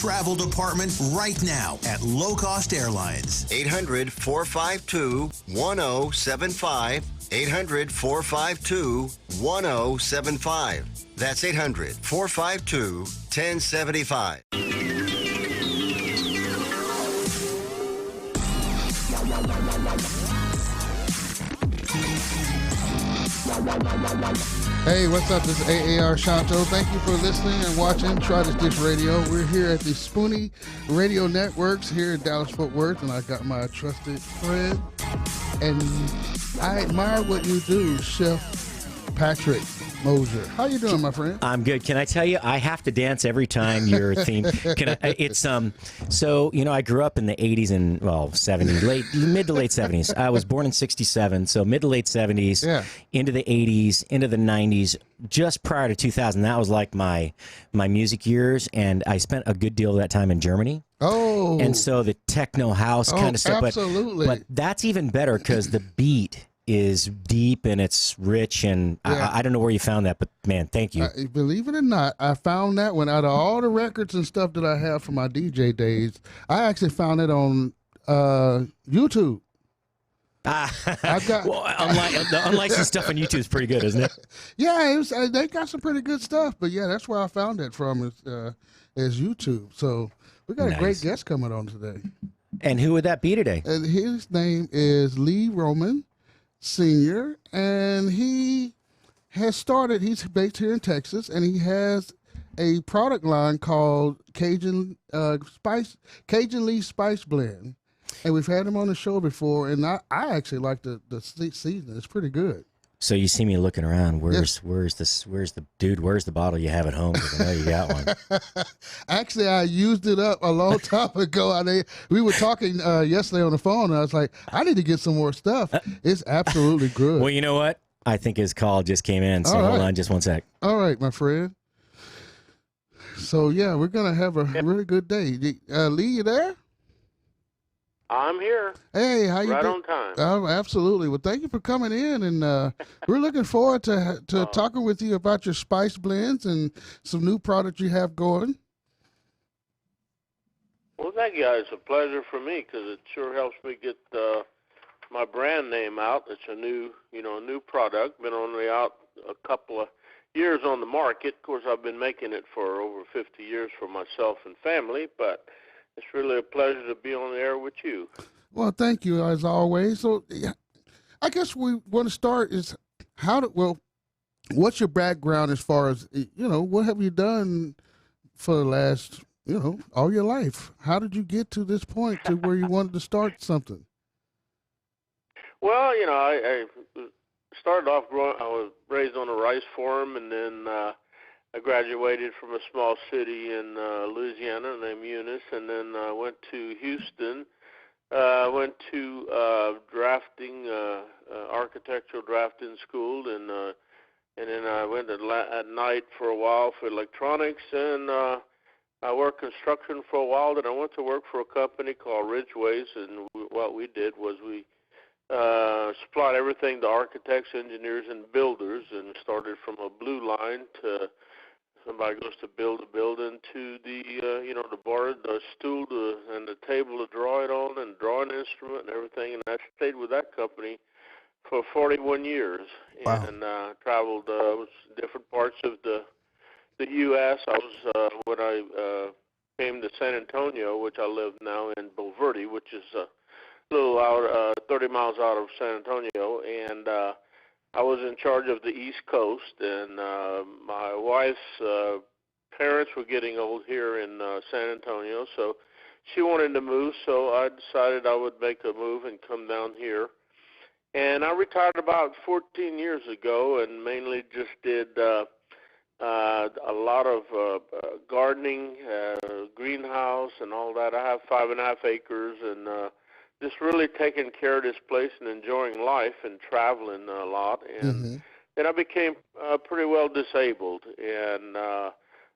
travel department right now at Low Cost Airlines. 800-452-1075. 800-452-1075. That's 800-452-1075. Hey, what's up? This is AAR Shanto. Thank you for listening and watching Try This Dish Radio. We're here at the Spoony Radio Networks here in Dallas-Fort Worth, and I got my trusted friend, and I admire what you do, Chef Patrick Mosier. How you doing, my friend? I'm good. Can I tell you, I have to dance every time your theme. So, you know, I grew up in the 80s and, 70s, mid to late 70s. I was born in 67, so mid to late 70s, into the 80s, into the 90s, just prior to 2000. That was like my music years, and I spent a good deal of that time in Germany. Oh. And so the techno house kind of stuff. Absolutely. But that's even better because the beat is deep and it's rich, and I don't know where you found that, but man, thank you. Believe it or not, I found that one out of all the records and stuff that I have from my DJ days. I actually found it on YouTube. I've got the unlicensed stuff on YouTube is pretty good, isn't it? Yeah, they got some pretty good stuff, but yeah, that's where I found it from is YouTube. So we got a great guest coming on today. And who would that be today? And his name is Lee Roman Sr., and he has started, he's based here in Texas, and he has a product line called Cajun Lee Spice Blend. And we've had him on the show before, and I actually like the season. It's pretty good. So you see me looking around. Where's the bottle you have at home? Because I know you got one. Actually, I used it up a long time ago. We were talking yesterday on the phone, and I was like, I need to get some more stuff. It's absolutely good. Well, you know what? I think his call just came in, so hold on just one sec. All right, my friend. So, yeah, we're going to have a really good day. Lee, you there? I'm here. Hey, how you doing? Right on time. Oh, absolutely. Well, thank you for coming in, and we're looking forward to talking with you about your spice blends and some new products you have going. Well, thank you. It's a pleasure for me because it sure helps me get my brand name out. It's a new product. Been only out a couple of years on the market. Of course, I've been making it for over 50 years for myself and family, but it's really a pleasure to be on the air with you. Well, thank you, as always. So I guess we want to start is what's your background as far as, what have you done for the last, all your life? How did you get to this point to where you wanted to start something? Well, I started off growing, I was raised on a rice farm, and then I graduated from a small city in Louisiana named Eunice, and then I went to Houston. Went to architectural drafting school, and then I went at night for a while for electronics, and I worked construction for a while. Then I went to work for a company called Ridgeways, and what we did was we supplied everything to architects, engineers, and builders, and started from a blue line to somebody goes to build a building to the the board, the stool, and the table to draw it on, and drawing instrument and everything. And I stayed with that company for 41 years. Wow. And traveled different parts of the U.S. I was when I came to San Antonio, which I live now in Bulverde, which is a little out 30 miles out of San Antonio, and I was in charge of the East Coast, and my wife's parents were getting old here in San Antonio, so she wanted to move, so I decided I would make a move and come down here. And I retired about 14 years ago and mainly just did a lot of gardening, greenhouse, and all that. I have 5.5 acres, and just really taking care of this place and enjoying life and traveling a lot. And then I became pretty well disabled, and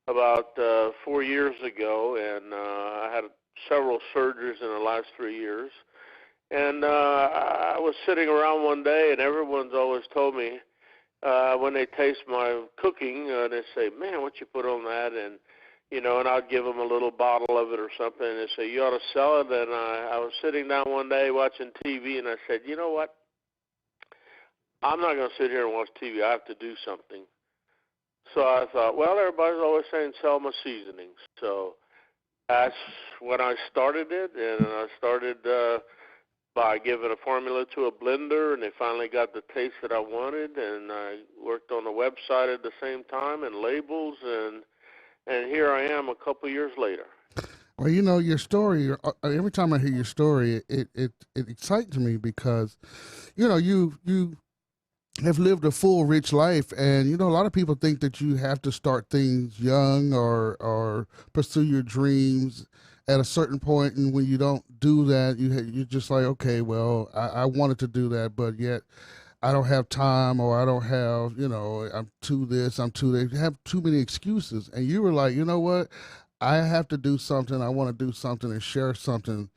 about 4 years ago, and I had several surgeries in the last 3 years. And I was sitting around one day, and everyone's always told me when they taste my cooking, they say, "Man, what you put on that?" And and I'd give them a little bottle of it or something, and they say, you ought to sell it. And I was sitting down one day watching TV, and I said, you know what? I'm not going to sit here and watch TV. I have to do something. So I thought, well, everybody's always saying sell my seasonings. So that's when I started it, and I started by giving a formula to a blender, and they finally got the taste that I wanted, and I worked on the website at the same time and labels, and here I am a couple years later. Well, your story, every time I hear your story, it excites me because, you have lived a full, rich life, and, a lot of people think that you have to start things young or pursue your dreams at a certain point, and when you don't do that, you're just like, okay, well, I wanted to do that, but yet I don't have time, or I don't have, I'm too this, I'm too that. You have too many excuses, and you were like, you know what? I have to do something. I want to do something and share something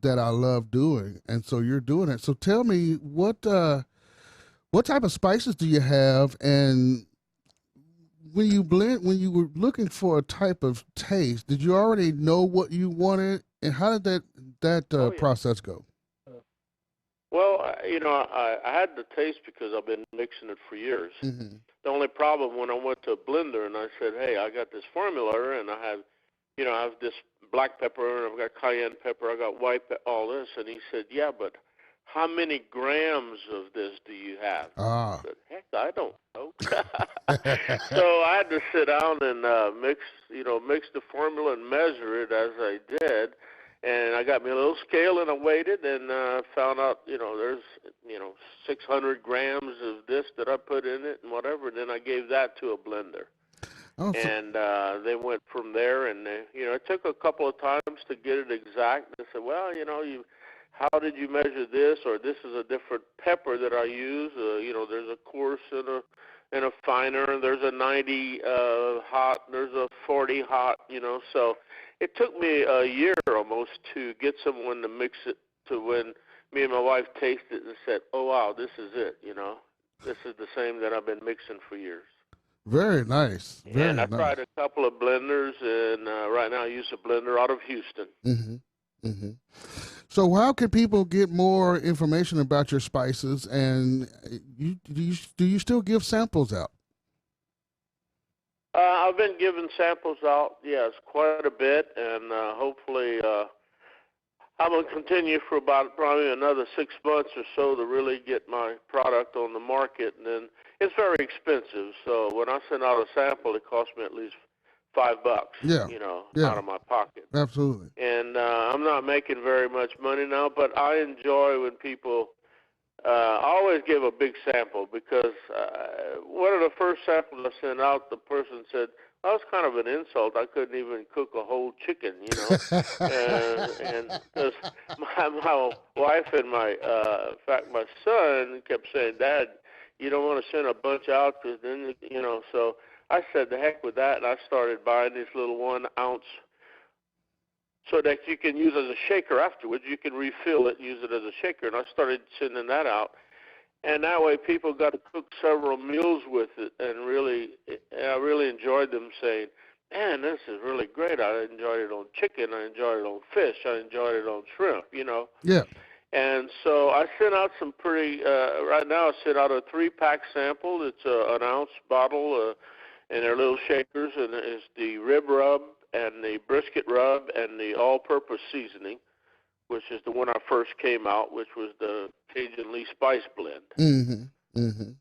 that I love doing, and so you're doing it. So tell me, what type of spices do you have, and when you when you were looking for a type of taste, did you already know what you wanted, and how did that process go? Well, I had the taste because I've been mixing it for years. Mm-hmm. The only problem when I went to a blender and I said, hey, I got this formula, and I have this black pepper, and I've got cayenne pepper, I got white pepper, all this, and he said, yeah, but how many grams of this do you have? I said, heck, I don't know. So I had to sit down and mix the formula and measure it as I did. And I got me a little scale, and I weighed it, and found out, there's, 600 grams of this that I put in it and whatever. And then I gave that to a blender. Oh, and they went from there. And, it took a couple of times to get it exact. They said, well, how did you measure this? Or this is a different pepper that I use. There's a coarse and a finer, and there's a 90 hot, and there's a 40 hot, So it took me a year almost to get someone to mix it to when me and my wife tasted it and said, oh, wow, this is it, This is the same that I've been mixing for years. Very nice. And I tried a couple of blenders, and right now I use a blender out of Houston. Mm-hmm. Mm-hmm. So how can people get more information about your spices, and do you still give samples out? I've been giving samples out, yes, quite a bit, and hopefully I'm going to continue for about probably another 6 months or so to really get my product on the market. And then it's very expensive, so when I send out a sample, it costs me at least $5, out of my pocket. Absolutely. And I'm not making very much money now, but I enjoy when people I always give a big sample because one of the first samples I sent out, the person said, that was kind of an insult. I couldn't even cook a whole chicken, and because my wife and in fact, my son kept saying, Dad, you don't want to send a bunch out because then, so I said, the heck with that, and I started buying these little 1 ounce so that you can use as a shaker afterwards. You can refill it, use it as a shaker, and I started sending that out. And that way people got to cook several meals with it, and I really enjoyed them saying, man, this is really great. I enjoyed it on chicken. I enjoyed it on fish. I enjoyed it on shrimp, Yeah. And so I sent out some pretty, right now I sent out a 3-pack sample. It's an ounce bottle, and they're little shakers, and it's the rib rub and the brisket rub and the all-purpose seasoning, which is the one I first came out, which was the Cajun Lee Spice Blend. Mm-hmm. Mm-hmm.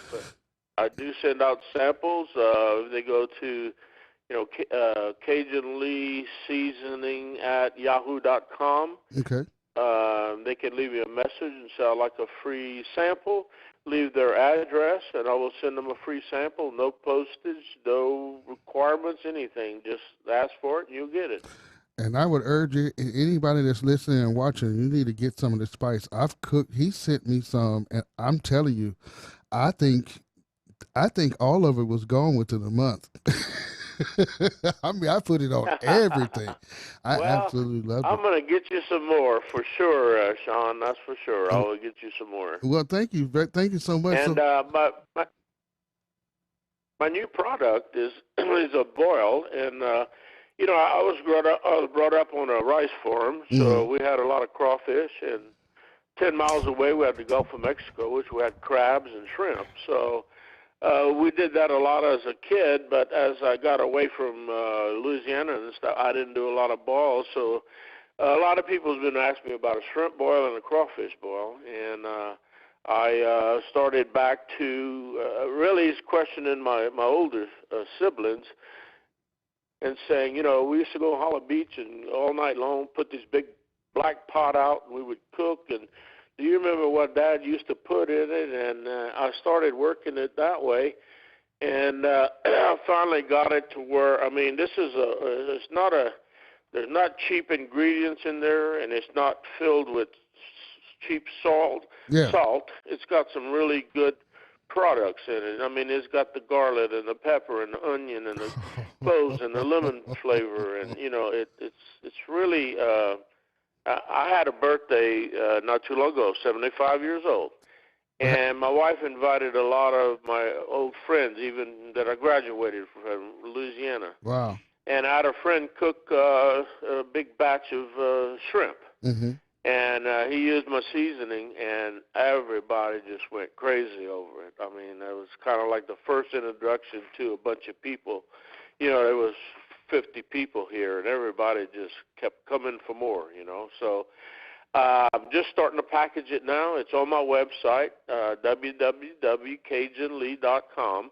But I do send out samples. They go to, Cajun Lee Seasoning at yahoo.com. Okay. They can leave you a message and say, I'd like a free sample. Leave their address, and I will send them a free sample. No postage, no requirements, anything. Just ask for it, and you'll get it. And I would urge anybody that's listening and watching, you need to get some of this spice. I've cooked. He sent me some, and I'm telling you, I think all of it was gone within a month. I mean, I put it on everything. I absolutely love it. I'm going to get you some more for sure, Sean. That's for sure. I will get you some more. Well, thank you. Thank you so much. And my new product is is a boil, and you know, I was brought up on a rice farm, so we had a lot of crawfish, and 10 miles away we had the Gulf of Mexico, which we had crabs and shrimp. So we did that a lot as a kid, but as I got away from Louisiana and stuff, I didn't do a lot of boils. So a lot of people have been asking me about a shrimp boil and a crawfish boil, and I started back to really questioning my older siblings and saying, you know, we used to go to Hollow Beach and all night long put this big black pot out, and we would cook. And do you remember what Dad used to put in it? And I started working it that way, and I finally got it to where, I mean, this is there's not cheap ingredients in there, and it's not filled with cheap salt. It's got some really good products in it. I mean, it's got the garlic and the pepper and the onion and the cloves and the lemon flavor, and you know, it's really. I had a birthday not too long ago, 75 years old, and my wife invited a lot of my old friends, even that I graduated from Louisiana. Wow! And I had a friend cook a big batch of shrimp. And he used my seasoning, and everybody just went crazy over it. I mean, it was kind of like the first introduction to a bunch of people. You know, there was 50 people here, and everybody just kept coming for more, you know. So I'm just starting to package it now. It's on my website, www.cajunlee.com.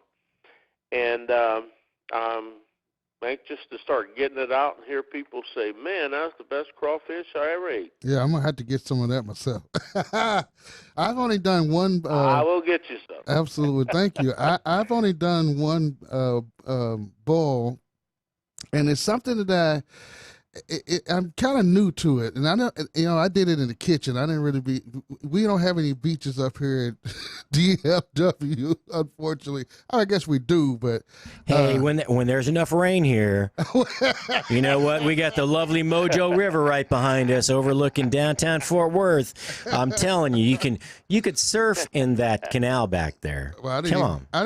And I'm anxious to start getting it out and hear people say, man, that's the best crawfish I ever ate. Yeah, I'm going to have to get some of that myself. I've only done one. I will get you some. Absolutely. Thank you. I've only done one boil, and it's something that I'm kind of new to it. And I know, you know, I did it in the kitchen. I didn't really we don't have any beaches up here at DFW, unfortunately. I guess we do, but. Hey, when there's enough rain here, you know what? We got the lovely Mojo River right behind us overlooking downtown Fort Worth. I'm telling you, you could surf in that canal back there. Well, I didn't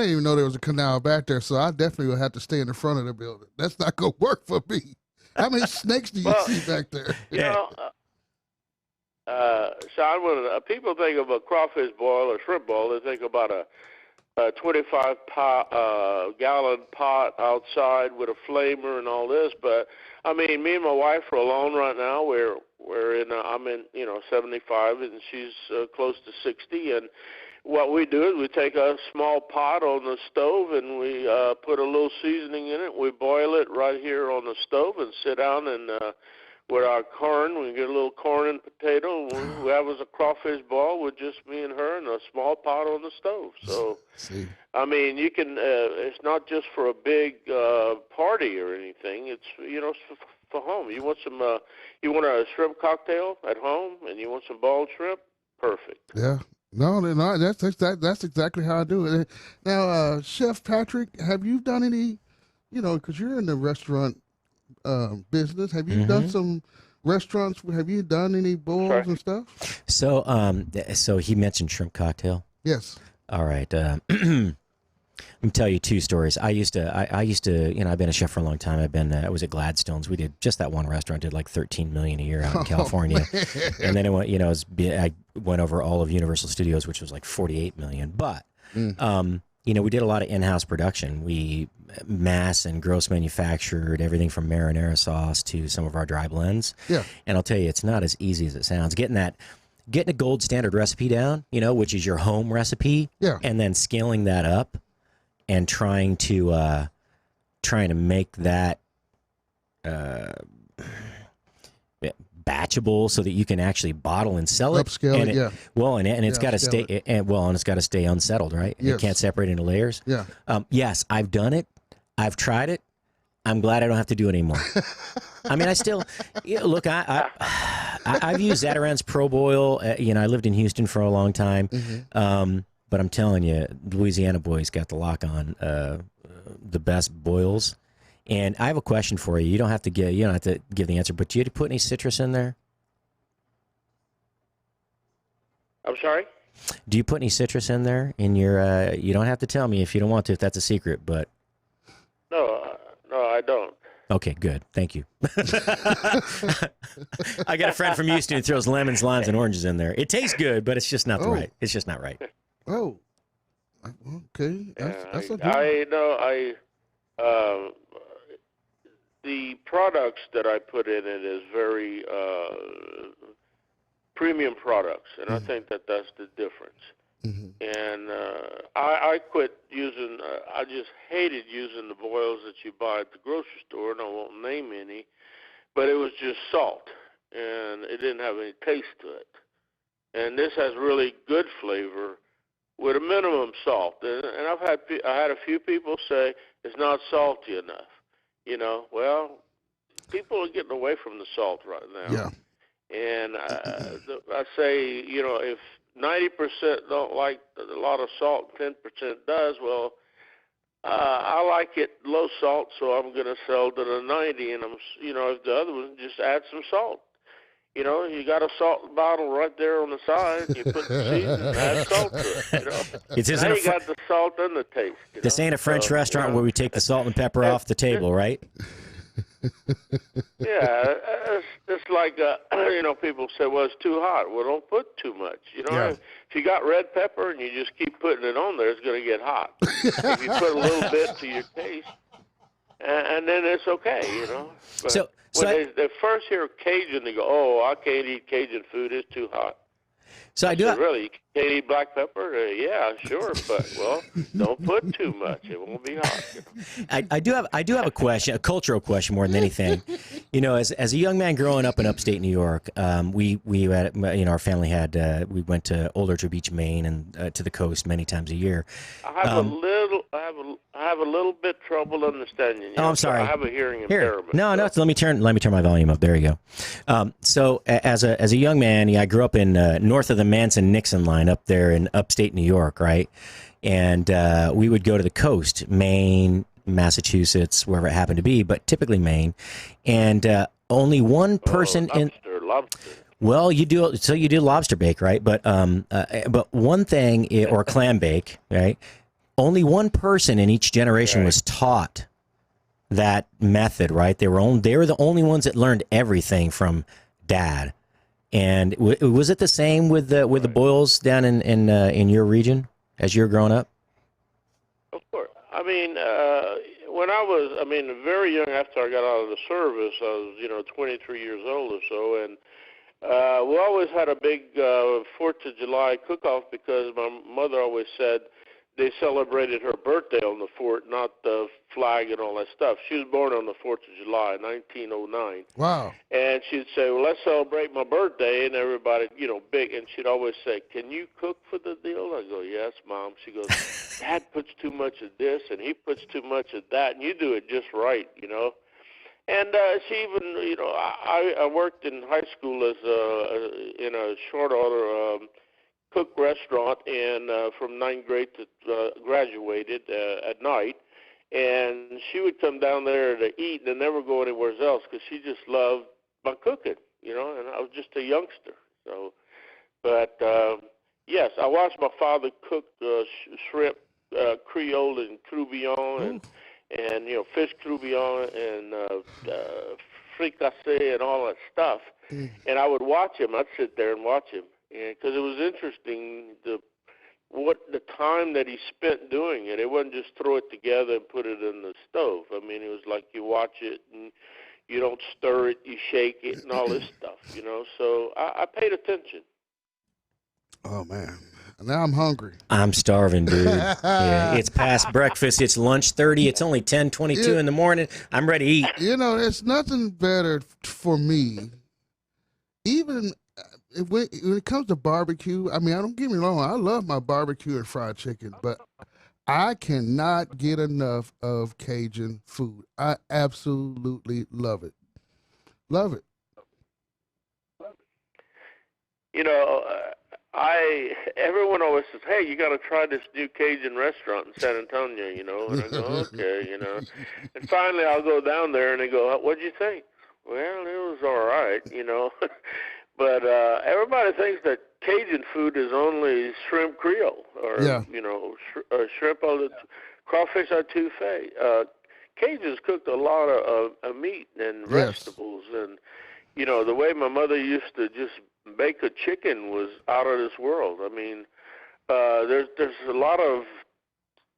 even know there was a canal back there, so I definitely would have to stay in the front of the building. That's not going to work for me. How many snakes do you see back there? You know, Sean, when people think of a crawfish boil or shrimp boil, they think about a 25-gallon pot outside with a flamer and all this. But I mean, me and my wife are alone right now. I'm in 75, and she's close to 60, and what we do is we take a small pot on the stove, and we put a little seasoning in it. We boil it right here on the stove and sit down and with our corn. We get a little corn and potato. We have as a crawfish boil with just me and her and a small pot on the stove. So, I mean, you can. It's not just for a big party or anything. It's for home. You want some. You want a shrimp cocktail at home, and you want some boiled shrimp. Perfect. Yeah. No, that's exactly how I do it. Now, Chef Patrick, have you done any, because you're in the restaurant business, have you done some restaurants? Have you done any boils and stuff? So he mentioned shrimp cocktail. Yes. All right. Let me tell you two stories. I used to, I've been a chef for a long time. I was at Gladstone's. We did just that one restaurant, did like $13 million a year out in California. And then it went, I went over all of Universal Studios, which was like $48 million. But, we did a lot of in-house production. We mass and gross manufactured everything from marinara sauce to some of our dry blends. Yeah. And I'll tell you, it's not as easy as it sounds. Getting a gold standard recipe down, which is your home recipe. Yeah. And then scaling that up. And trying to make that batchable so that you can actually bottle and sell it. Upscale and it, yeah. Well, and it's got to stay and it's got to stay unsettled, right? Yes. It can't separate into layers. Yeah. Yes, I've done it. I've tried it. I'm glad I don't have to do it anymore. I mean, I still look. I've used Zatarain's Pro Boil. I lived in Houston for a long time. Mm-hmm. But I'm telling you, Louisiana boys got the lock on the best boils. And I have a question for you. You don't have to give the answer, but do you put any citrus in there? I'm sorry? Do you put any citrus in there in your? You don't have to tell me if you don't want to, if that's a secret. But No, I don't. okay, good. Thank you. I got a friend from Houston who throws lemons, limes, and oranges in there. It tastes good, but it's just not right. It's just not right. Oh, okay. That's a I know. The products that I put in it is very premium products, and I think that's the difference. And I quit using. I just hated using the boils that you buy at the grocery store, and I won't name any, but it was just salt, and it didn't have any taste to it. And this has really good flavor with a minimum salt. And I had a few people say it's not salty enough. Well, people are getting away from the salt right now. Yeah. And I say, if 90% don't like a lot of salt, 10% does, well, I like it low salt, so I'm going to sell to the 90. And if the other one, just add some salt. You got a salt bottle right there on the side. You put the season, add salt to it. Now you got the salt and the taste. This ain't a French restaurant where we take the salt and pepper off the table, right? Yeah, it's like people say, well, it's too hot. Well, don't put too much. If you got red pepper and you just keep putting it on there, it's going to get hot. If you put a little bit to your taste, and then it's okay. But when they first hear Cajun, they go, "Oh, I can't eat Cajun food. It's too hot." So I do. Really, you can't eat black pepper? Yeah, sure, but don't put too much. It won't be hot. I do have a question, a cultural question more than anything. As a young man growing up in upstate New York, we had, our family had we went to Old Orchard Beach, Maine, and to the coast many times a year. I have a little bit trouble understanding you. Oh, I'm sorry. I have a hearing impairment. No. Let me turn my volume up. There you go. So as a young man, I grew up in north of the Manson-Nixon line up there in upstate New York, right? And we would go to the coast, Maine, Massachusetts, wherever it happened to be, but typically Maine. And only one person lobster. Well, you do lobster bake, right? But one thing, or clam bake, right? Only one person in each generation was taught that method, right? They were the only ones that learned everything from Dad. And was it the same with the boils down in your region as you were growing up? Of course. I mean, when I was, very young after I got out of the service, I was, 23 years old or so, and we always had a big 4th of July cook-off because my mother always said they celebrated her birthday on the 4th, not the flag and all that stuff. She was born on the 4th of July, 1909. Wow. And she'd say, well, let's celebrate my birthday, and everybody, big. And she'd always say, can you cook for the deal? I go, yes, Mom. She goes, Dad puts too much of this, and he puts too much of that, and you do it just right, And she even, I worked in high school as in a short order cook restaurant, and from 9th grade to graduated at night. And she would come down there to eat and never go anywhere else because she just loved my cooking, and I was just a youngster. So, but yes, I watched my father cook shrimp, Creole and croubillon, and fish croubillon and fricassee and all that stuff. And I would watch him. I'd sit there and watch him. Because it was interesting the time that he spent doing it. It wasn't just throw it together and put it in the stove. It was like you watch it and you don't stir it, you shake it and all this stuff, So I paid attention. Oh, man. Now I'm hungry. I'm starving, dude. Yeah, it's past breakfast. It's lunch 30. It's only 10:22 in the morning. I'm ready to eat. It's nothing better for me. Even when it comes to barbecue, I don't get me wrong. I love my barbecue and fried chicken, but I cannot get enough of Cajun food. I absolutely love it. Love it. Everyone always says, hey, you got to try this new Cajun restaurant in San Antonio, and I go, okay, And finally I'll go down there and they go, what'd you think? Well, it was all right, But everybody thinks that Cajun food is only shrimp Creole, or shrimp on the crawfish etouffee. Cajuns cooked a lot of meat and vegetables, and the way my mother used to just bake a chicken was out of this world. I mean, there's a lot of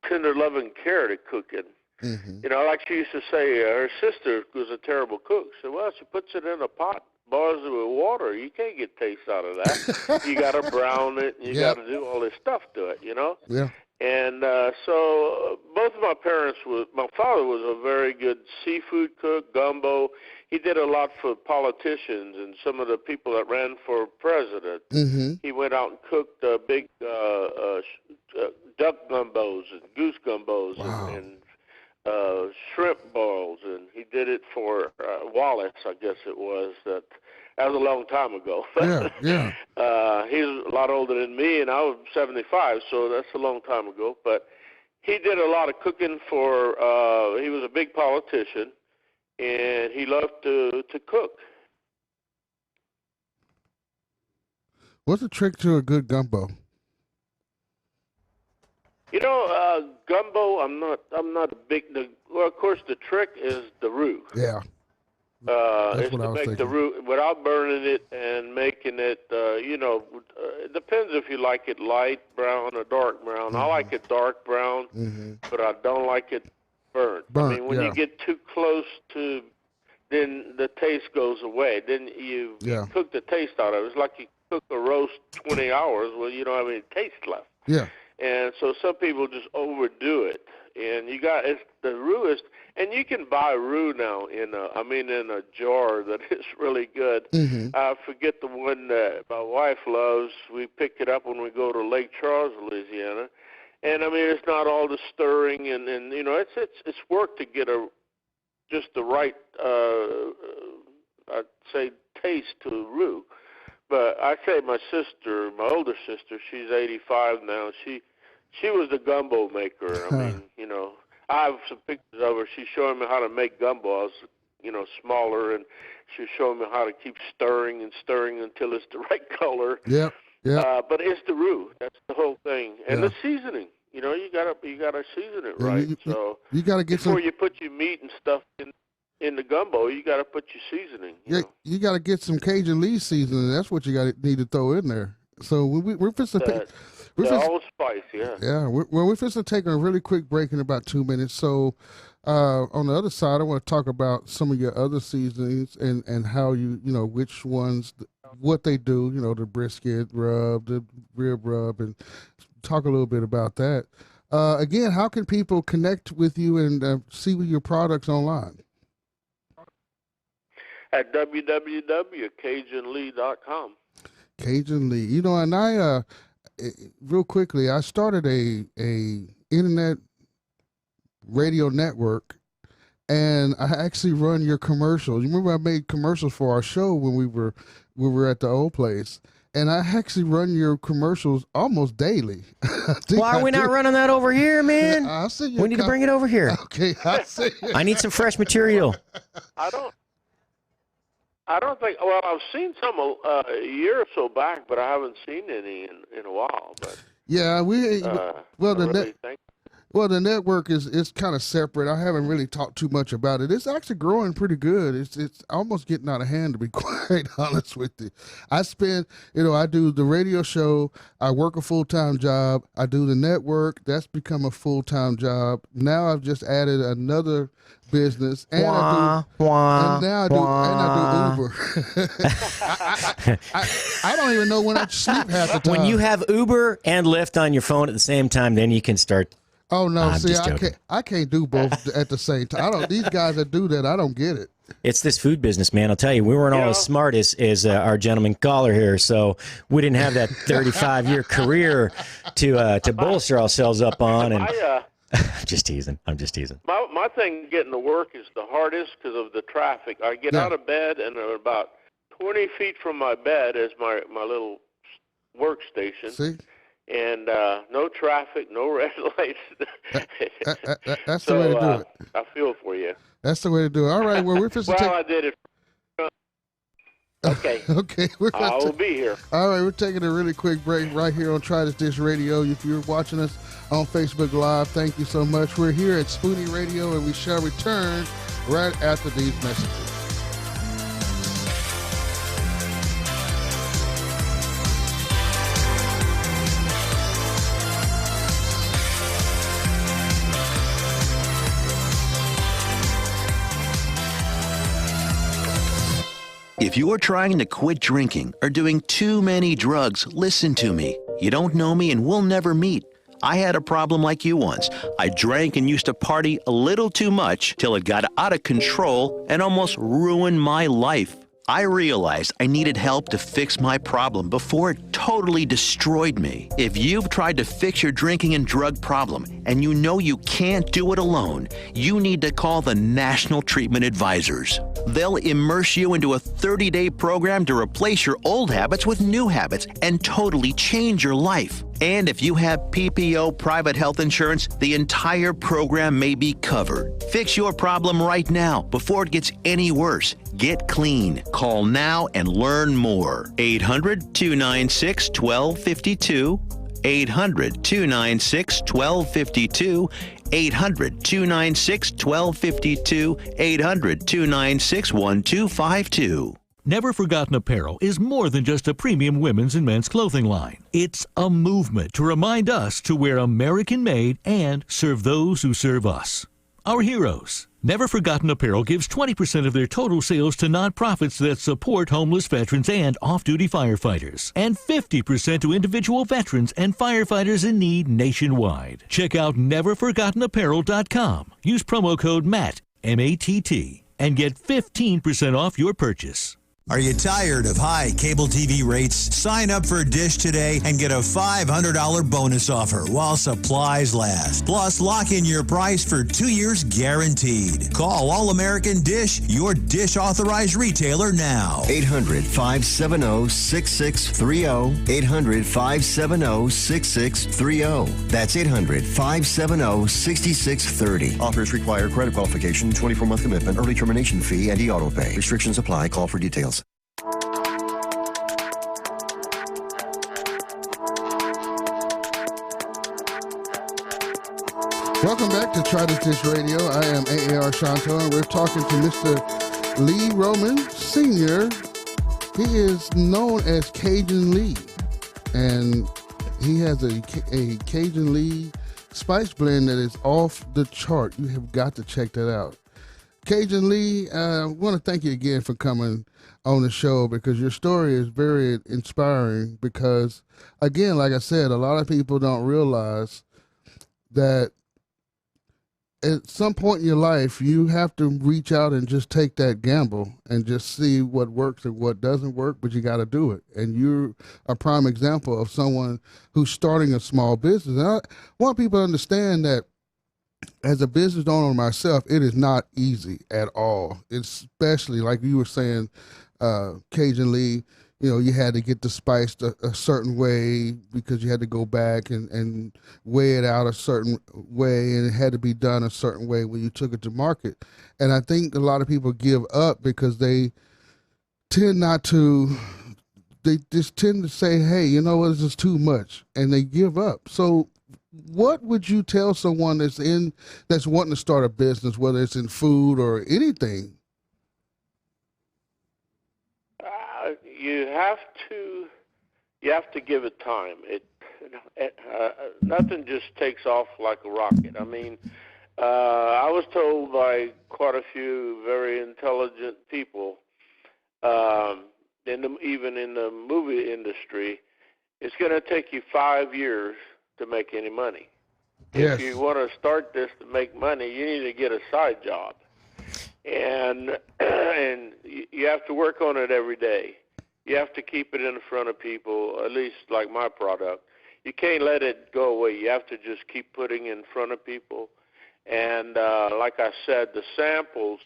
tender love and care to cooking. Mm-hmm. Like she used to say, her sister was a terrible cook. So, well, she puts it in a pot, boils it with water. You can't get taste out of that. You got to brown it. And you got to do all this stuff to it, Yeah. And so both of my parents my father was a very good seafood cook, gumbo. He did a lot for politicians and some of the people that ran for president. Mm-hmm. He went out and cooked big duck gumbos and goose gumbos and shrimp boils, and he did it for Wallace, I guess it was. That was a long time ago. Yeah. He's a lot older than me, and I was 75, so that's a long time ago. But he did a lot of cooking for. He was a big politician, and he loved to cook. What's the trick to a good gumbo? Gumbo. I'm not a big. Well, of course, the trick is the roux. Yeah. That's Is what I to was make thinking. the roux without burning it and making it. It depends if you like it light brown or dark brown. Mm-hmm. I like it dark brown, but I don't like it burnt. I mean, when you get too close to, then the taste goes away. Then you cook the taste out of it. It's like you cook a roast 20 hours. Well, you don't have any taste left. Yeah. And so some people just overdo it. And the roux is, and you can buy roux now in a jar that is really good. Mm-hmm. I forget the one that my wife loves. We pick it up when we go to Lake Charles, Louisiana. And I mean, it's not all the stirring and it's work to get just the right, I'd say, taste to roux. But I say my older sister, she's 85 now. She was the gumbo maker. I mean, I have some pictures of her. She's showing me how to make gumbo. I was, smaller, and she's showing me how to keep stirring until it's the right color. Yeah. But it's the roux. That's the whole thing, and the seasoning. You gotta season it right. You gotta get before you put your meat and stuff in the gumbo, you got to put your seasoning. You got to get some Cajun Lee seasoning. That's what you need to throw in there. So we're fixing to Old Spice, yeah. Yeah, we're fixing to take a really quick break in about 2 minutes. So on the other side, I want to talk about some of your other seasonings and how which ones, what they do. The brisket rub, the rib rub, and talk a little bit about that. Again, how can people connect with you and see your products online? At www.cajunlee.com. Cajun Lee. And I, real quickly, I started a internet radio network, and I actually run your commercials. You remember I made commercials for our show when we were at the old place, and I actually run your commercials almost daily. Why are we not running that over here, man? I'll send you we need to bring it over here. Okay, I'll send you. I need some fresh material. I don't think. Well, I've seen some a year or so back, but I haven't seen any in a while. But yeah, the network is kind of separate. I haven't really talked too much about it. It's actually growing pretty good. It's almost getting out of hand, to be quite honest with you. I spend, I do the radio show. I work a full-time job. I do the network. That's become a full-time job. Now I've just added another business, and I do Uber. I don't even know when I sleep half the time. When you have Uber and Lyft on your phone at the same time, then you can start. Oh no! I can't do both at the same time. These guys that do that, I don't get it. It's this food business, man. I'll tell you, we weren't all as smart as our gentleman caller here, so we didn't have that 35-year career to bolster ourselves up on. And I'm just teasing. My thing getting to work is the hardest because of the traffic. I get out of bed, and about 20 feet from my bed is my little workstation. See? And no traffic, no red lights. That's the way to do it. I feel for you. That's the way to do it. All right, well, we're fixing I did it. Okay. Okay. I will be here. All right, we're taking a really quick break right here on Try This Dish Radio. If you're watching us on Facebook Live, thank you so much. We're here at Spoony Radio, and we shall return right after these messages. If you're trying to quit drinking or doing too many drugs, listen to me. You don't know me and we'll never meet. I had a problem like you once. I drank and used to party a little too much till it got out of control and almost ruined my life. I realized I needed help to fix my problem before it totally destroyed me. If you've tried to fix your drinking and drug problem and you know you can't do it alone, you need to call the National Treatment Advisors. They'll immerse you into a 30-day program to replace your old habits with new habits and totally change your life. And if you have PPO private health insurance, the entire program may be covered. Fix your problem right now before it gets any worse. Get clean. Call now and learn more. 800-296-1252. 800-296-1252. 800-296-1252. 800-296-1252. Never Forgotten Apparel is more than just a premium women's and men's clothing line. It's a movement to remind us to wear American-made and serve those who serve us. Our heroes. Never Forgotten Apparel gives 20% of their total sales to nonprofits that support homeless veterans and off-duty firefighters, and 50% to individual veterans and firefighters in need nationwide. Check out neverforgottenapparel.com. Use promo code MATT, M-A-T-T, and get 15% off your purchase. Are you tired of high cable TV rates? Sign up for Dish today and get a $500 bonus offer while supplies last. Plus, lock in your price for 2 years guaranteed. Call All American Dish, your Dish authorized retailer now. 800-570-6630. 800-570-6630. That's 800-570-6630. Offers require credit qualification, 24-month commitment, early termination fee, and e-auto pay. Restrictions apply. Call for details. Welcome back to Try This Dish Radio. I am AAR Shanto, and we're talking to Mr. Lee Roman Sr. He is known as Cajun Lee, and he has a Cajun Lee spice blend that is off the chart. You have got to check that out. Cajun Lee, I want to thank you again for coming on the show, because your story is very inspiring, because, again, like I said, a lot of people don't realize that at some point in your life, you have to reach out and just take that gamble and just see what works and what doesn't work, but you got to do it. And you're a prime example of someone who's starting a small business. And I want people to understand that as a business owner myself, it is not easy at all. Especially, like you were saying, Cajun Lee, you know, you had to get the spice a certain way because you had to go back and weigh it out a certain way, and it had to be done a certain way when you took it to market. And I think a lot of people give up because they tend they just tend to say, hey, you know what, this is too much, and they give up. So what would you tell someone that's wanting to start a business, whether it's in food or anything? You have to give it time. Nothing just takes off like a rocket. I mean, I was told by quite a few very intelligent people, even in the movie industry, it's going to take you 5 years to make any money. Yes. If you want to start this to make money, you need to get a side job, and you have to work on it every day. You have to keep it in front of people, at least like my product. You can't let it go away. You have to just keep putting it in front of people. And like I said, the samples,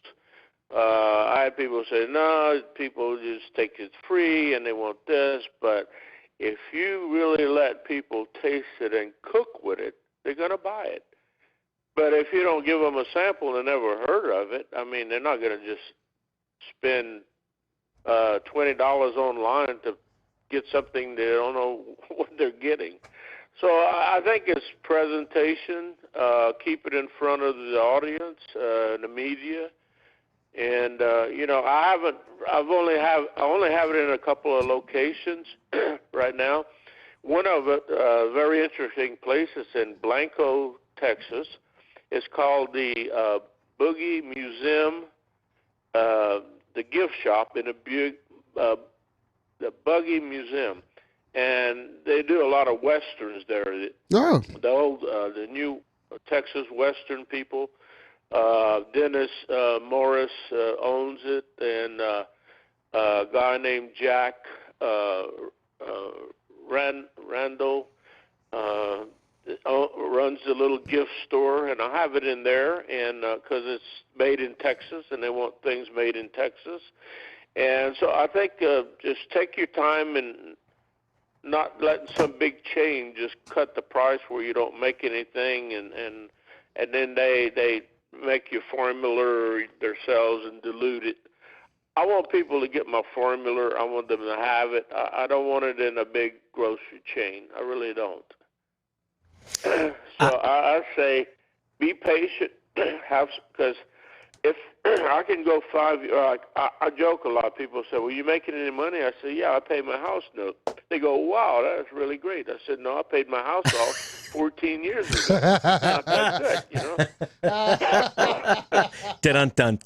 I had people say, no, people just take it free and they want this. But if you really let people taste it and cook with it, they're going to buy it. But if you don't give them a sample and never heard of it, I mean, they're not going to just spend $20 online to get something they don't know what they're getting. So I think it's presentation, keep it in front of the audience, the media, and I only have it in a couple of locations right now. One of it, very interesting place, is in Blanco, Texas. It's called the Boogie Museum, the gift shop in the Buggy Museum, and they do a lot of westerns there. Oh. The new Texas Western people. Dennis Morris owns it, and a guy named Jack Randall runs the little gift store, and I have it in there, and because it's made in Texas, and they want things made in Texas. And so I think just take your time and not letting some big chain just cut the price where you don't make anything, and then they make your formula themselves and dilute it. I want people to get my formula. I want them to have it. I don't want it in a big grocery chain. I really don't. So I say be patient, because if I can go 5 years, I joke a lot. People say, well, you making any money? I say, yeah, I pay my house note. They go, wow, that's really great. I said, no, I paid my house off 14 years ago. Not that good, Dun-dun-dun.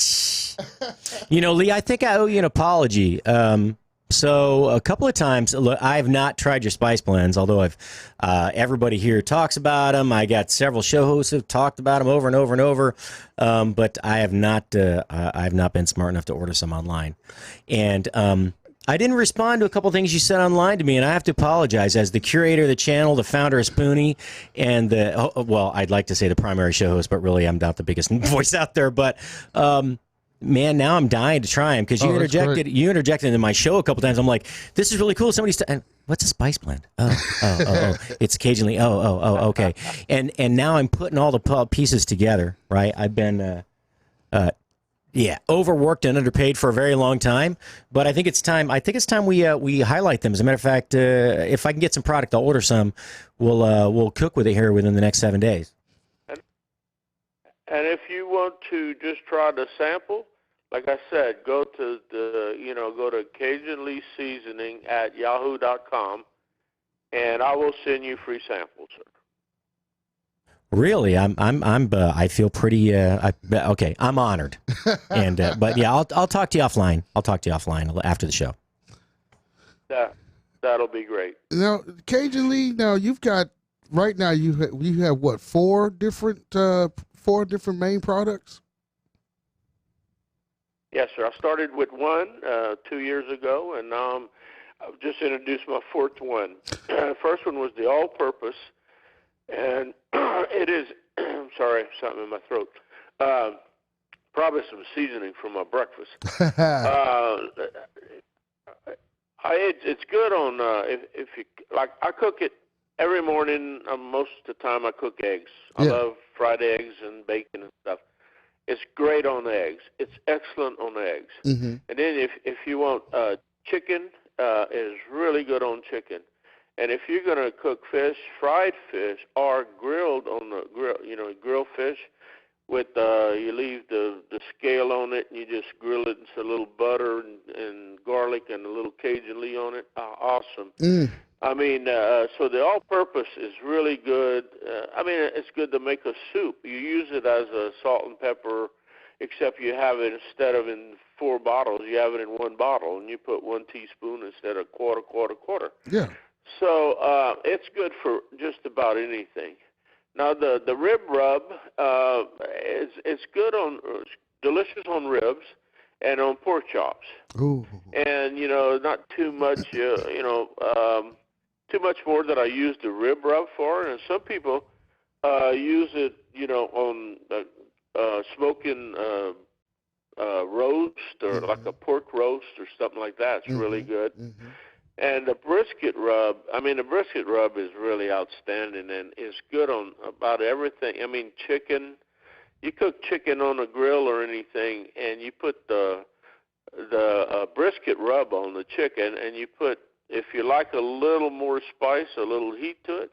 Lee, I think I owe you an apology. So a couple of times, look, I have not tried your spice blends, although everybody here talks about them. I got several show hosts who have talked about them over and over and over, but I have not been smart enough to order some online. And I didn't respond to a couple of things you said online to me, and I have to apologize. As the curator of the channel, the founder of Spoony, and I'd like to say the primary show host, but really I'm not the biggest voice out there. But man, now I'm dying to try them, because you interjected into my show a couple times. I'm like, this is really cool. What's a spice blend? Oh, it's occasionally. Okay. And now I'm putting all the pieces together. Right. I've been overworked and underpaid for a very long time, but I think it's time. We highlight them. As a matter of fact, if I can get some product, I'll order some. We'll cook with it here within the next 7 days. And if you want to just try the sample, like I said, go to Cajun Lee Seasoning at yahoo.com, and I will send you free samples, sir. Really, I feel pretty. Okay, I'm honored, and but yeah, I'll talk to you offline. I'll talk to you offline after the show. That'll be great. Now, Cajun Lee. Now you've got right now you have what, four different main products? Yes, sir. I started with one 2 years ago, and now I've just introduced my fourth one. First one was the all-purpose, and it is, sorry, something in my throat. Probably some seasoning from my breakfast. It's good on if you like. I cook it every morning. Most of the time, I cook eggs. I love fried eggs and bacon and stuff. It's great on eggs. It's excellent on eggs. Mm-hmm. And then if you want chicken, it is really good on chicken. And if you're going to cook fish, fried fish, or grilled on the grill, grill fish with you leave the scale on it, and you just grill it into a little butter and garlic and a little Cajun Lee on it. Awesome. Mm. I mean, so the all-purpose is really good. It's good to make a soup. You use it as a salt and pepper, except you have it instead of in 4 bottles, you have it in 1 bottle, and you put 1 teaspoon instead of quarter. Yeah. So it's good for just about anything. Now the rib rub it's good delicious on ribs and on pork chops. Ooh. And not too much too much more than I use the rib rub for. And some people use it on smoking roast or like a pork roast or something like that. It's really good. Mm-hmm. And the brisket rub is really outstanding, and it's good on about everything. Chicken, you cook chicken on a grill or anything, and you put the brisket rub on the chicken, and you put, if you like a little more spice, a little heat to it,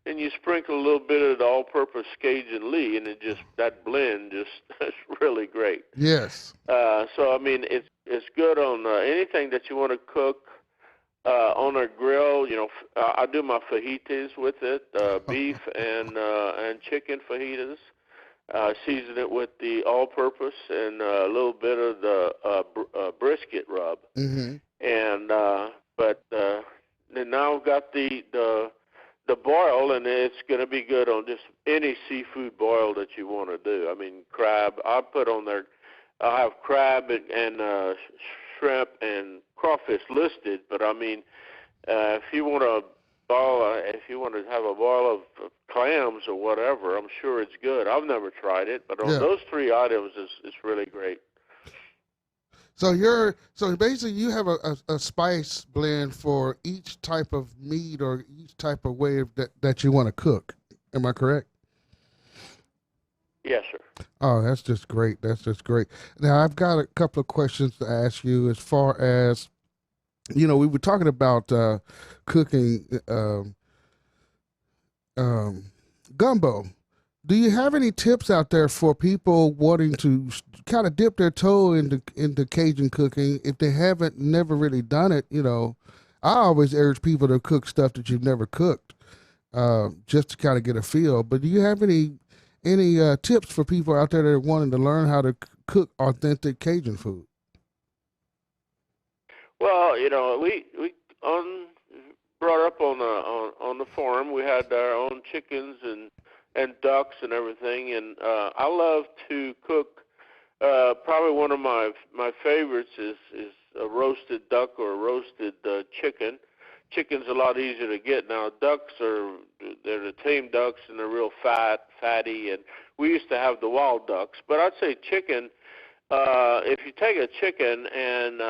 and you sprinkle a little bit of the all-purpose Cajun Lee, and it just, that blend just is really great. Yes. So I mean, it's good on anything that you want to cook on a grill. You know, I do my fajitas with it, beef and chicken fajitas. Season it with the all-purpose and a little bit of the brisket rub. Mm-hmm. And but then now I've got the boil, and it's going to be good on just any seafood boil that you want to do. I mean, crab. I put on there. I have crab and shrimp and crawfish listed, but I mean, if you want to have a boil of clams or whatever, I'm sure it's good. I've never tried it, but on those three items, it's really great. So basically you have a spice blend for each type of meat or each type of way that you want to cook. Am I correct? Yes, sir. Oh, that's just great. That's just great. Now I've got a couple of questions to ask you as far as, you know, we were talking about cooking gumbo. Do you have any tips out there for people wanting to kind of dip their toe into Cajun cooking if they haven't never really done it? You know, I always urge people to cook stuff that you've never cooked, just to kind of get a feel. But do you have any tips for people out there that are wanting to learn how to cook authentic Cajun food? Well, you know, we brought up on the farm. We had our own chickens and ducks and everything, and I love to cook. Probably one of my favorites is a roasted duck or a roasted chicken. Chicken's a lot easier to get now. Ducks they're the tame ducks, and they're real fatty, and we used to have the wild ducks. But I'd say chicken. If you take a chicken and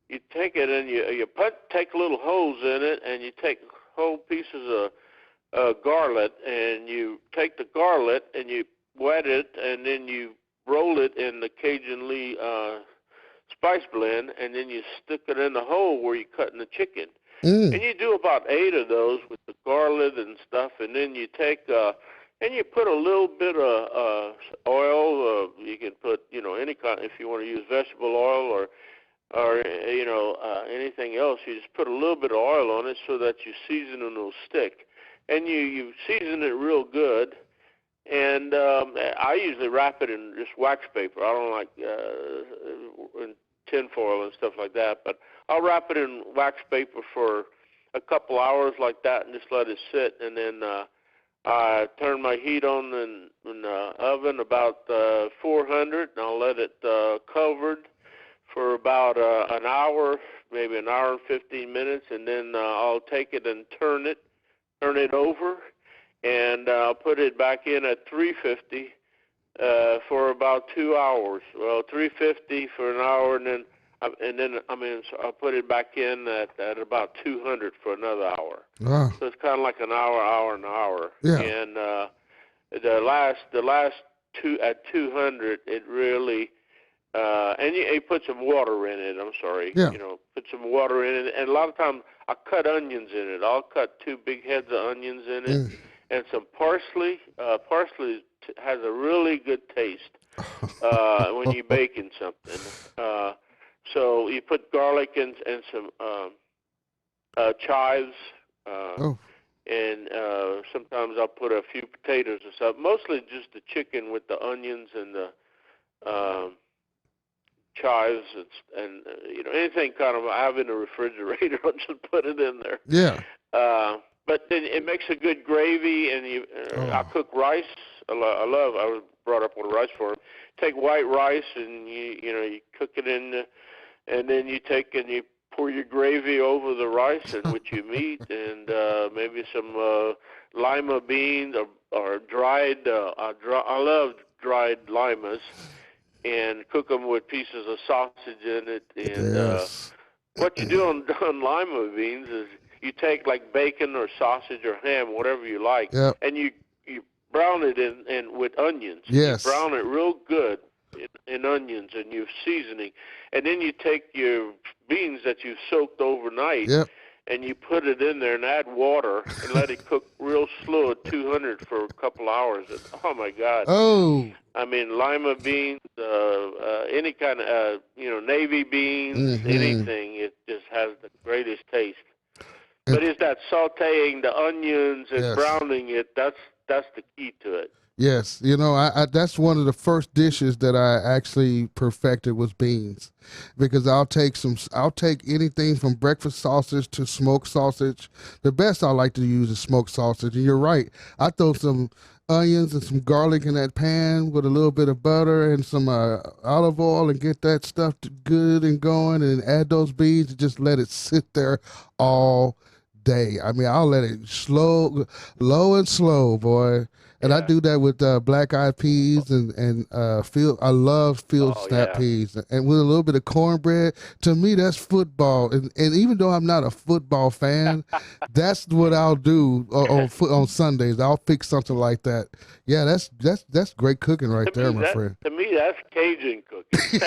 you take it and you take little holes in it, and you take whole pieces of garlic, and you take the garlic and you wet it, and then you roll it in the Cajun Lee spice blend, and then you stick it in the hole where you're cutting the chicken. And you do about 8 of those with the garlic and stuff, and then you take and you put a little bit of oil. You can put, you know, any kind, if you want to use vegetable oil or you know, anything else. You just put a little bit of oil on it so that your seasoning will stick. And you season it real good. And I usually wrap it in just wax paper. I don't like in tin foil and stuff like that. But I'll wrap it in wax paper for a couple hours like that and just let it sit. And then I turn my heat on in the oven about 400, and I'll let it covered for about an hour, maybe an hour and 15 minutes, and then I'll take it and turn it over, and I'll put it back in at 350 for about 2 hours. Well, 350 for an hour, and then so I'll put it back in at about 200 for another hour. Wow. So it's kind of like an hour. Yeah. And the last two at 200, it really. And you put some water in it. I'm sorry. Yeah. You know, put some water in it. And a lot of times I cut onions in it. I'll cut 2 big heads of onions in it, and some parsley. Parsley has a really good taste when you're baking something. So you put garlic and some chives. And sometimes I'll put a few potatoes or something. Mostly just the chicken with the onions and the chives and you know, anything kind of I have in the refrigerator. I'll just put it in there. Yeah. But then it makes a good gravy, and I cook rice. I was brought up on rice farm. Take white rice, and you cook it in, and then you take and you pour your gravy over the rice and with your meat, and maybe some lima beans or dried. I love dried limas. And cook them with pieces of sausage in it. And what you do on lima beans is you take like bacon or sausage or ham, whatever you like, and you brown it in with onions. Yes. You brown it real good. and onions and your seasoning, and then you take your beans that you've soaked overnight. Yep. And you put it in there and add water and let it cook real slow at 200 for a couple hours. And, oh, my God. Oh. I mean, lima beans, any kind of, navy beans, anything. It just has the greatest taste. But it's that sautéing the onions and browning it, that's the key to it. Yes, I that's one of the first dishes that I actually perfected was beans, because I'll take anything from breakfast sausage to smoked sausage. The best I like to use is smoked sausage, and you're right. I throw some onions and some garlic in that pan with a little bit of butter and some olive oil and get that stuff good and going, and add those beans and just let it sit there all day. I mean, I'll let it low and slow, boy. And I do that with black-eyed peas and I love field snap peas, and with a little bit of cornbread. To me, that's football. And even though I'm not a football fan, that's what I'll do on Sundays. I'll fix something like that. Yeah, that's great cooking right there, my friend. To me, that's Cajun cooking.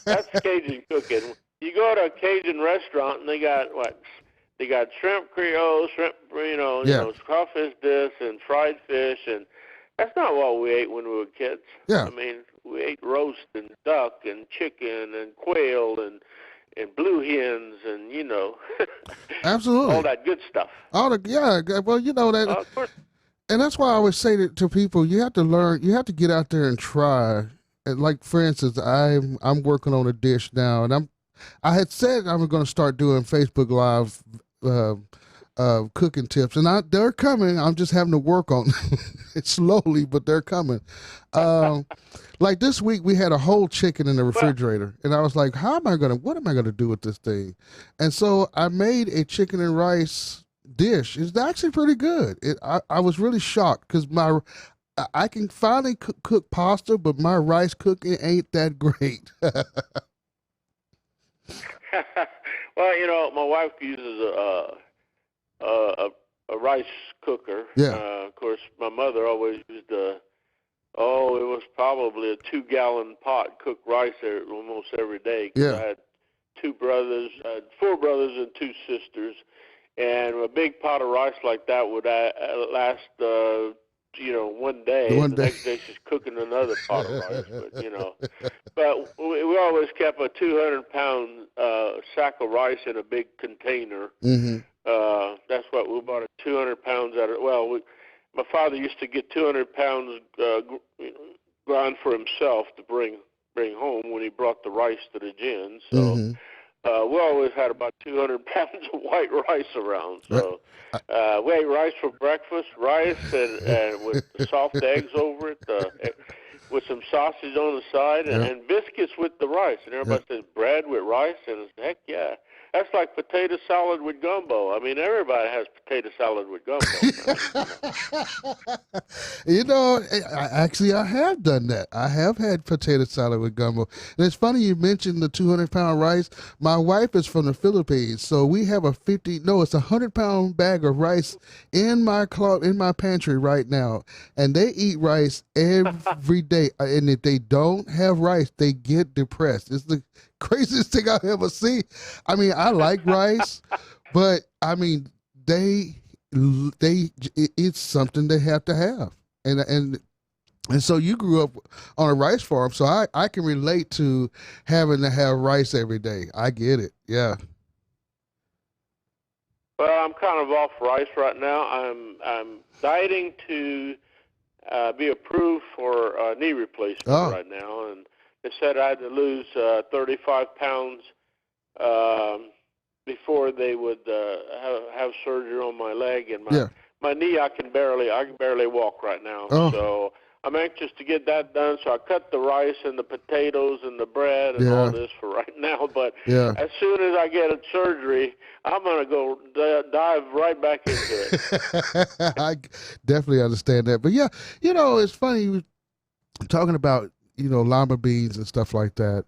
That's Cajun cooking. You go to a Cajun restaurant and they got what? They got shrimp Creole, shrimp, crawfish dish, and fried fish, and that's not what we ate when we were kids. Yeah. I mean, we ate roast and duck and chicken and quail and blue hens and absolutely all that good stuff. Well, that. Of course. And that's why I always say to people, you have to learn, you have to get out there and try. And like, for instance, I'm working on a dish now, and I had said I was going to start doing Facebook Live cooking tips, and they're coming. I'm just having to work on it slowly, but they're coming. Like this week, we had a whole chicken in the refrigerator, and I was like, what am I going to do with this thing? And so I made a chicken and rice dish. It's actually pretty good. I was really shocked because I can finally cook pasta, but my rice cooking ain't that great. Well, my wife uses a rice cooker. Yeah. Of course, my mother always used it was probably a 2-gallon pot, cooked rice there almost every day. Yeah. I had 4 brothers and 2 sisters, and a big pot of rice like that would last, one day. One the day. Next day she's cooking another pot of rice, But we always kept a 200-pound sack of rice in a big container. Mm-hmm. That's what we bought 200 pounds out of. Well, my father used to get 200 pounds ground for himself to bring home when he brought the rice to the gin. So. Mm-hmm. We always had about 200 pounds of white rice around. So we ate rice for breakfast, rice and with soft eggs over it, with some sausage on the side, and biscuits with the rice. And everybody says bread with rice, and it's, heck yeah. That's like potato salad with gumbo. I mean, everybody has potato salad with gumbo. I have done that. I have had potato salad with gumbo. And it's funny you mentioned the 200-pound rice. My wife is from the Philippines, so we have it's a 100-pound bag of rice in my pantry right now. And they eat rice every day. And if they don't have rice, they get depressed. It's the craziest thing I've ever seen. I mean, I like rice, but I mean, it's something they have to have. And so you grew up on a rice farm, so I can relate to having to have rice every day. I get it. Yeah. Well, I'm kind of off rice right now. I'm dieting to be approved for knee replacement right now, and they said I had to lose 35 pounds before they would have surgery on my leg, and my knee. I can barely walk right now. So I'm anxious to get that done. So I cut the rice and the potatoes and the bread and all this for right now. But as soon as I get a surgery, I'm gonna go dive right back into it. I definitely understand that. But it's funny talking about lima beans and stuff like that.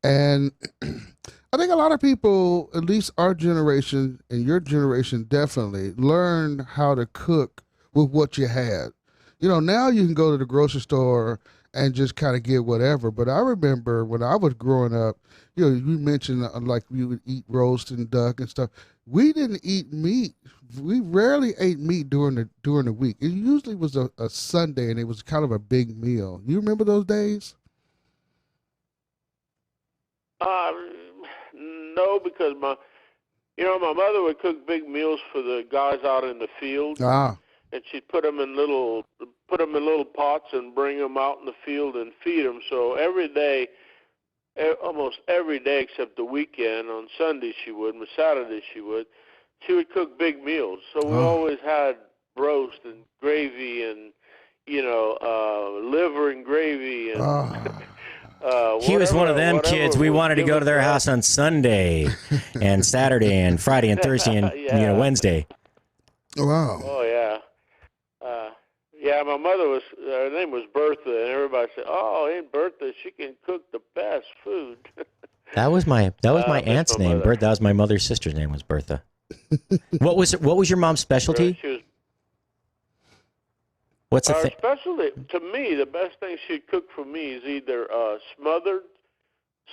And I think a lot of people, at least our generation and your generation, definitely learned how to cook with what you had. Now you can go to the grocery store and just kind of get whatever. But I remember when I was growing up, you mentioned like we would eat roast and duck and stuff. We didn't eat meat. We rarely ate meat during the week. It usually was a Sunday, and it was kind of a big meal. You remember those days? No, because my mother would cook big meals for the guys out in the field, and she'd put them in little pots and bring them out in the field and feed them. So every day, almost every day except the weekend, on Sunday she would, and Saturday she would cook big meals. So we always had roast and gravy and liver and gravy and. He was one of them kids. We wanted to go to their house on Sunday and Saturday and Friday and Thursday and Wednesday. Wow. Oh, yeah. Yeah, my mother her name was Bertha, and everybody said, "Oh, Aunt Bertha, she can cook the best food." That was my aunt's name. That was my mother's sister's name, was Bertha. What was your mom's specialty? She was, what's the thing? Specialty, to me, the best thing she'd cook for me is either smothered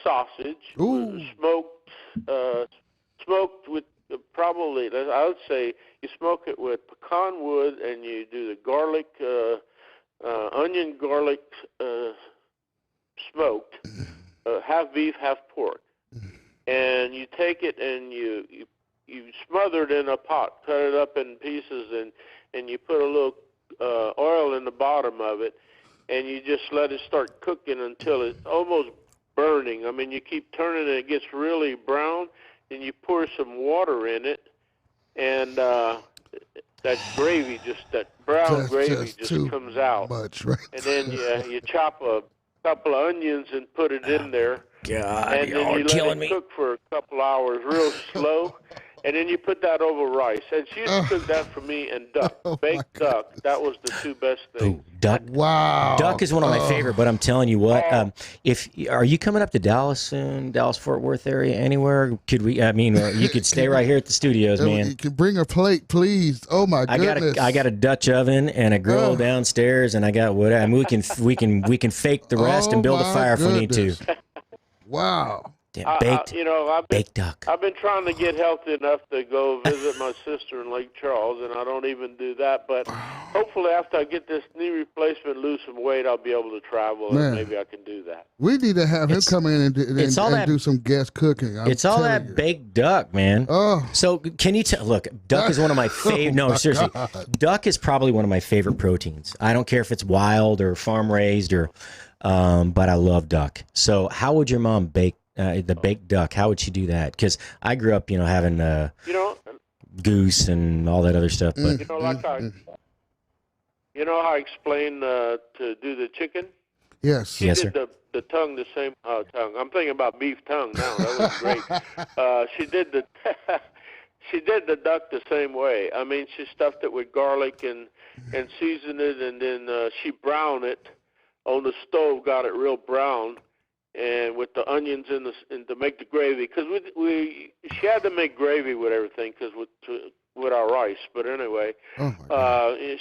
sausage, smoked with probably, I would say, you smoke it with pecan wood, and you do the garlic, onion garlic smoked, half beef, half pork, and you take it and you smother it in a pot, cut it up in pieces, and you put a little oil in the bottom of it, and you just let it start cooking until it's almost burning. I mean, you keep turning it, it gets really brown, and you pour some water in it, and that gravy, that brown gravy just comes out. Much, right? And then you chop a couple of onions and put it in there. God, and then you let it cook for a couple hours real slow. And then you put that over rice. And she used to cook that for me and duck. Baked duck. That was the two best things. Ooh, duck. Wow. Duck is one of my favorite, but I'm telling you what, are you coming up to Dallas soon, Dallas-Fort Worth area, anywhere? Could we, you could stay right here at the studios, man. You can bring a plate, please. Oh, my goodness. I got a Dutch oven and a grill downstairs, and I got whatever. I mean, we can fake the rest and build a fire if we need to. Wow. Yeah, baked duck. I've been trying to get healthy enough to go visit my sister in Lake Charles, and I don't even do that. But hopefully after I get this knee replacement, lose some weight, I'll be able to travel, and maybe I can do that. We need to have him come in and do some guest cooking. It's all that baked duck, man. Oh. So can you tell? Look, duck is one of my favorite. No, seriously. God. Duck is probably one of my favorite proteins. I don't care if it's wild or farm raised but I love duck. So how would your mom bake the baked duck? How would she do that? Because I grew up, having goose and all that other stuff. But how I explained to do the chicken? Yes. She did the tongue the same tongue. I'm thinking about beef tongue now. That was great. She did the duck the same way. I mean, she stuffed it with garlic and seasoned it, and then she browned it on the stove, got it real brown, and with the onions and to make the gravy, because she had to make gravy with everything, because with our rice. But anyway,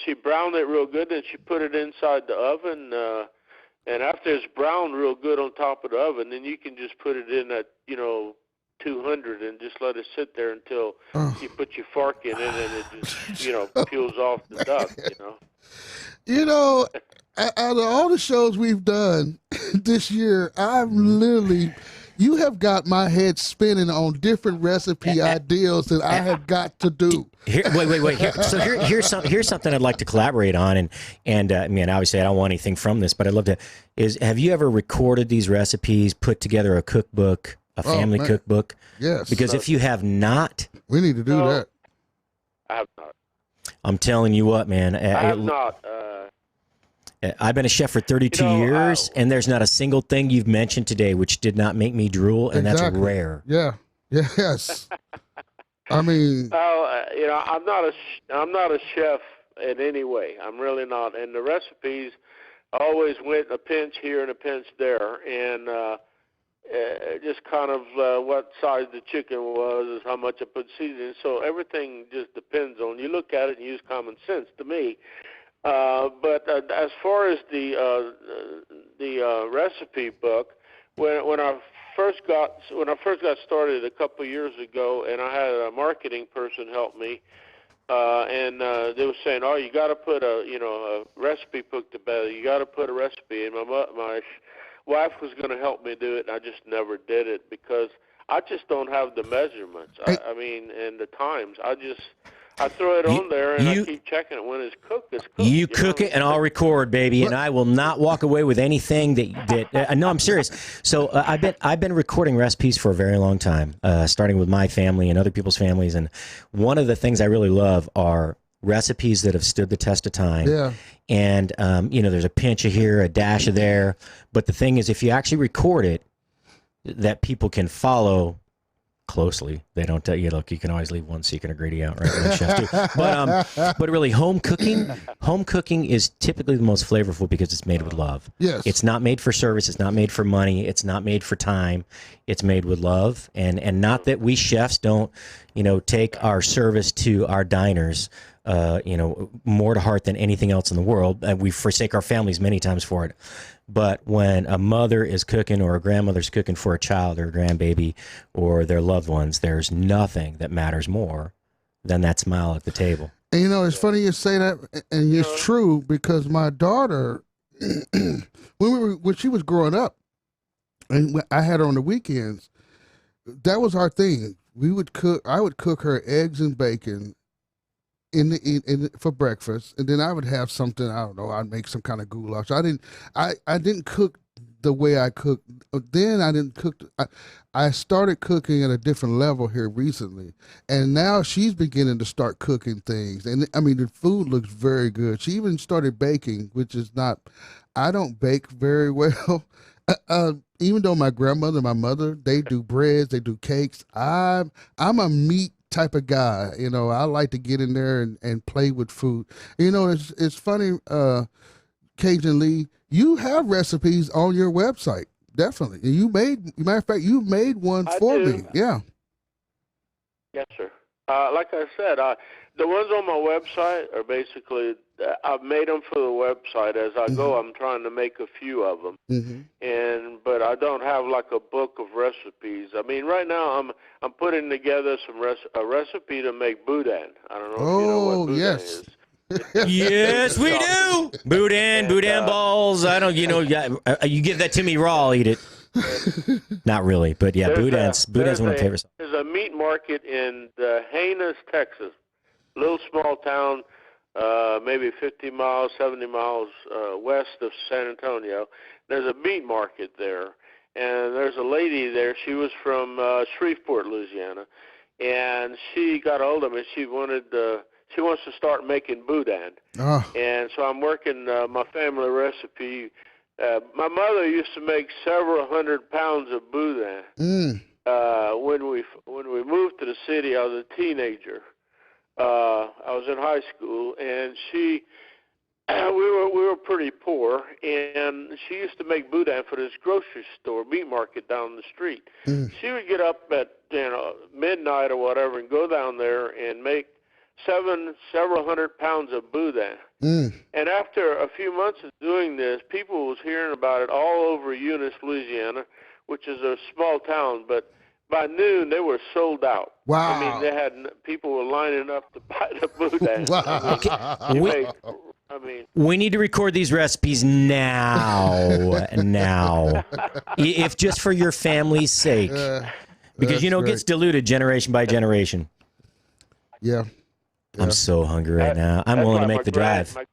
she browned it real good, and she put it inside the oven. And after it's browned real good on top of the oven, then you can just put it in at 200 and just let it sit there until you put your fork in it, and it just peels off the duck. Out of all the shows we've done this year, you have got my head spinning on different recipe ideas that I have got to do. Wait. Here's something I'd like to collaborate on, and obviously I don't want anything from this, but I'd love to. Have you ever recorded these recipes, put together a cookbook, a family cookbook? Yes. Because if you have not, we need to do that. I have not. I'm telling you what, man. I have not. I've been a chef for 32 years, and there's not a single thing you've mentioned today which did not make me drool, and that's rare. Yeah. Yes. I mean, I'm not a chef in any way. I'm really not. And the recipes always went a pinch here and a pinch there, and just kind of what size the chicken was is how much I put seasoning. So everything just depends on, you look at it and use common sense. To me, But as far as the recipe book, when I first got started a couple of years ago, and I had a marketing person help me, and they were saying, "Oh, you got to put a recipe book together. You got to put a recipe." And my wife was going to help me do it, and I just never did it because I just don't have the measurements. I mean, and the times. I throw it on there, and I keep checking it. When it's cooked, it's cooked. You cook it, and I'll record, baby, and I will not walk away with anything that no, I'm serious. So I've been recording recipes for a very long time, starting with my family and other people's families. And one of the things I really love are recipes that have stood the test of time. Yeah. And, there's a pinch of here, a dash of there. But the thing is, if you actually record it, that people can follow closely. They don't tell you, look, you can always leave one secret ingredient out, right? Like chefs do. But really, home cooking is typically the most flavorful because it's made with love. Yes. It's not made for service. It's not made for money. It's not made for time. It's made with love. And not that we chefs don't, take our service to our diners, more to heart than anything else in the world. And we forsake our families many times for it. But when a mother is cooking or a grandmother's cooking for a child or a grandbaby or their loved ones, there's nothing that matters more than that smile at the table. And it's funny you say that, and it's true because my daughter, when she was growing up, and I had her on the weekends, that was our thing. I would cook her eggs and bacon for breakfast, and then I would have something. I don't know. I'd make some kind of goulash. I didn't cook the way I cooked. Then I didn't cook. I started cooking at a different level here recently, and now she's beginning to start cooking things. And I mean, the food looks very good. She even started baking, which is not. I don't bake very well. Even though my grandmother, my mother, they do breads, they do cakes. I'm a meat type of guy. I like to get in there and play with food. It's funny, Cajun Lee, you have recipes on your website. Definitely. And matter of fact, you made one for me. Yeah. Yes, sir. Like I said, the ones on my website are basically, I've made them for the website. As I go, I'm trying to make a few of them. Mm-hmm. But I don't have like a book of recipes. I mean, right now I'm putting together a recipe to make boudin. I don't know if you know what boudin is. Yes, we do. Boudin balls. I don't, you give that to me raw, I'll eat it. Not really, but yeah, boudin's one of my favorites. There's a meat market in Haines, Texas, little small town, maybe 50 miles, 70 miles west of San Antonio. There's a meat market there, and there's a lady there. She was from Shreveport, Louisiana, and she got hold of me. She wants to start making boudin, and so I'm working my family recipe. My mother used to make several hundred pounds of boudin. When we moved to the city, I was a teenager. I was in high school, and we were pretty poor, and she used to make boudin for this grocery store, meat market down the street. She would get up at midnight or whatever and go down there and make several hundred pounds of boudin. And after a few months of doing this, people was hearing about it all over Eunice, Louisiana, which is a small town, but by noon they were sold out. Wow. I mean, people were lining up to buy the boudin. Okay. We need to record these recipes now. If just for your family's sake. Because, it gets diluted generation by generation. Yeah. I'm so hungry right now. I'm willing to make the drive. My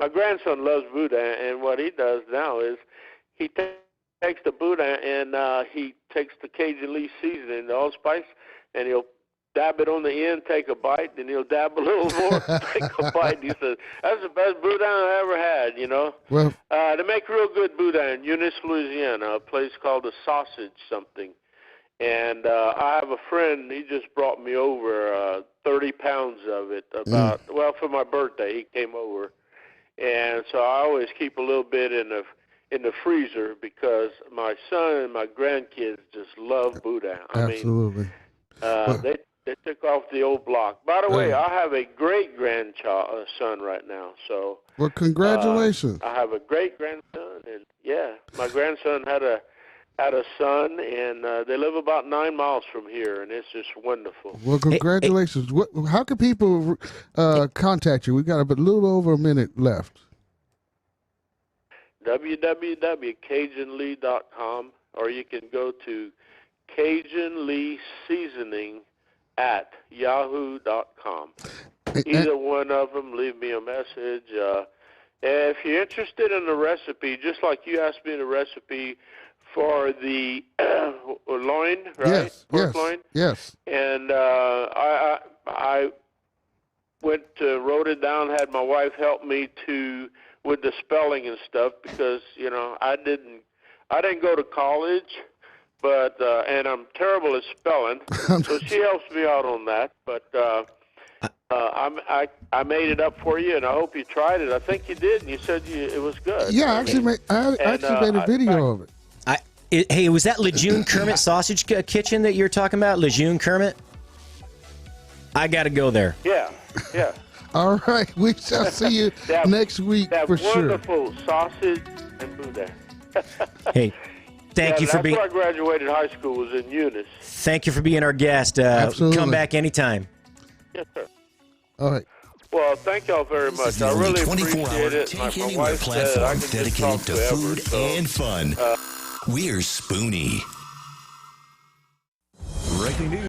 grandson loves boudin, and what he does now is he takes the boudin and he takes the Cajun Lee seasoning, the allspice, and he'll dab it on the end, take a bite, then he'll dab a little more, take a bite. He says, "That's the best boudin I ever had." Well, they make real good boudin in Eunice, Louisiana, a place called the Sausage something. And I have a friend, he just brought me over 30 pounds of it for my birthday. He came over. And so I always keep a little bit in the freezer because my son and my grandkids just love boudin. Absolutely. They took off the old block. By the way, I have a great grandson right now. So well, congratulations. I have a great grandson, and yeah, my grandson had a son, and they live about 9 miles from here, and it's just wonderful. Well, congratulations. How can people contact you? We got a little over a minute left. www.cajunlee.com, or you can go to CajunLeeSeasoning@yahoo.com. Either one of them, leave me a message. If you're interested in the recipe, just like you asked me the recipe for the loin, right? Yes, Pork loin? Yes. And I wrote it down, had my wife help me with the spelling and stuff, because, I didn't go to college, but and I'm terrible at spelling, so she helps me out on that. But I made it up for you, and I hope you tried it. I think you did, and you said it was good. Yeah, I actually made a video of it. Hey, was that Lejeune Kermit Sausage Kitchen that you're talking about? Lejeune Kermit? I got to go there. Yeah. All right, we shall see you next week for sure. That wonderful sausage and boudin. Hey, thank you for being. That's where I graduated high school, was in Eunice. Thank you for being our guest. Absolutely. Come back anytime. Yes, sir. All right. Well, thank y'all very much. I really appreciate it. My wife said I can just talk dedicated to forever, food and fun. We're Spoony. Breaking news.